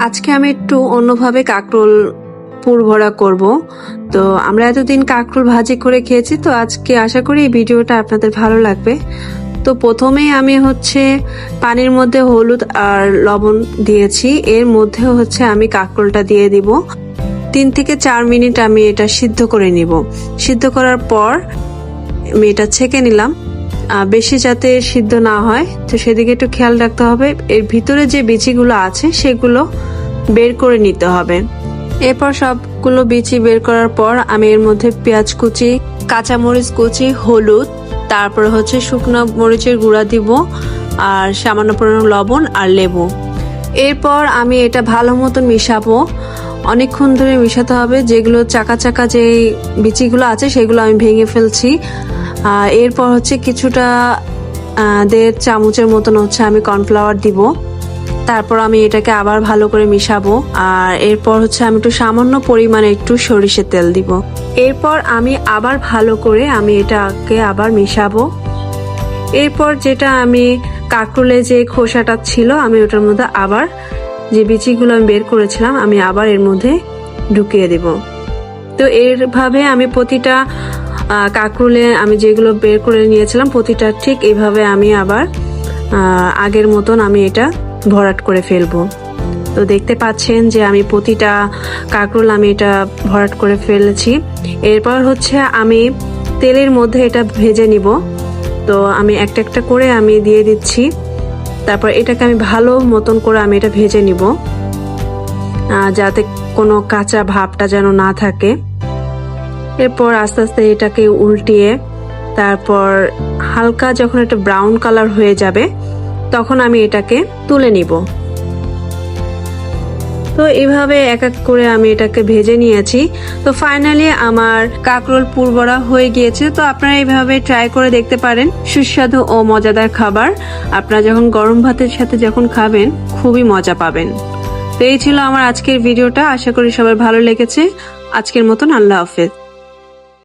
আজকে আমি একটু অন্যভাবে কাঁকরোল পুর ভরা করব। তো আমরা এতদিন কাঁকরোল ভাজি করে খেয়েছি, তো আজকে আশা করি এই ভিডিওটা আপনাদের ভালো লাগবে। তো প্রথমেই আমি পানির মধ্যে হলুদ আর লবণ দিয়েছি, এর মধ্যে আমি কাঁকরোলটা দিয়ে দিব। 3 থেকে 4 মিনিট আমি এটা সিদ্ধ করে নিব। সিদ্ধ করার পর আমি এটা ছেঁকে নিলাম, বেশি যাতে সিদ্ধ না হয়, তো সেদিকে একটু খেয়াল রাখতে হবে। এর ভিতরে যে বিচিগুলো আছে সেগুলো বের করে নিতে হবে। এরপর সবগুলো বিচি বের করার পর আমি এর মধ্যে পেঁয়াজ কুচি, কাঁচামরিচ কুচি, হলুদ, তারপর শুকনো মরিচের গুঁড়া দিব, আর সামান্য পরিমাণ লবণ আর লেবু। এরপর আমি এটা ভালো মতন মিশাবো, অনেকক্ষণ ধরে মিশাতে হবে। যেগুলো চাকা চাকা যে বিচিগুলো আছে সেগুলো আমি ভেঙে ফেলছি। এরপর কিছুটা 1.5 চামচের মতন আমি কর্নফ্লাওয়ার দিব। তারপর আমি এটাকে আবার ভালো করে মিশাবো, আর এরপর আমি একটু সামান্য পরিমাণে একটু সরিষার তেল দিব। এরপর আমি আবার ভালো করে এটাকে আবার মিশাবো। এরপর যেটা আমি কাঁকরোলে যে খোসাটা ছিল আমি ওটার মধ্যে আবার যে বিচিগুলো আমি বের করেছিলাম আমি আবার এর মধ্যে ঢুকিয়ে দিব। তো এরভাবে আমি প্রতিটা কাঁকরোলে আমি যেগুলো বের করে নিয়েছিলাম প্রতিটা ঠিক এইভাবে আমি আবার আগের মতন আমি এটা ভরাট করে ফেলবো। তো দেখতে পাচ্ছেন যে আমি প্রতিটা কাঁকরোল আমি এটা ভরাট করে ফেলেছি। এরপর আমি তেলের মধ্যে এটা ভেজে নিব। তো আমি একটা একটা করে আমি দিয়ে দিচ্ছি। তারপর এটাকে আমি ভালো মতন করে আমি এটা ভেজে নিব, যাতে কোনো কাঁচা ভাবটা যেন না থাকে। এরপর আস্তে আস্তে এটাকে উল্টিয়ে তারপর হালকা যখন একটা ব্রাউন কালার হয়ে যাবে তখন আমি এটাকে তুলে নিব। তো এইভাবে এক এক করে আমি এটাকে ভেজে নিয়েছি। তো ফাইনালি আমার কাঁকরোল পুর ভরা হয়ে গিয়েছে। তো আপনারা এইভাবে ট্রাই করে দেখতে পারেন, সুস্বাদু ও মজাদার খাবার। আপনারা যখন গরম ভাতের সাথে যখন খাবেন খুবই মজা পাবেন। তো এই ছিল আমার আজকের ভিডিওটা, আশা করি সবার ভালো লেগেছে। আজকের মতন আল্লাহ হাফেজ।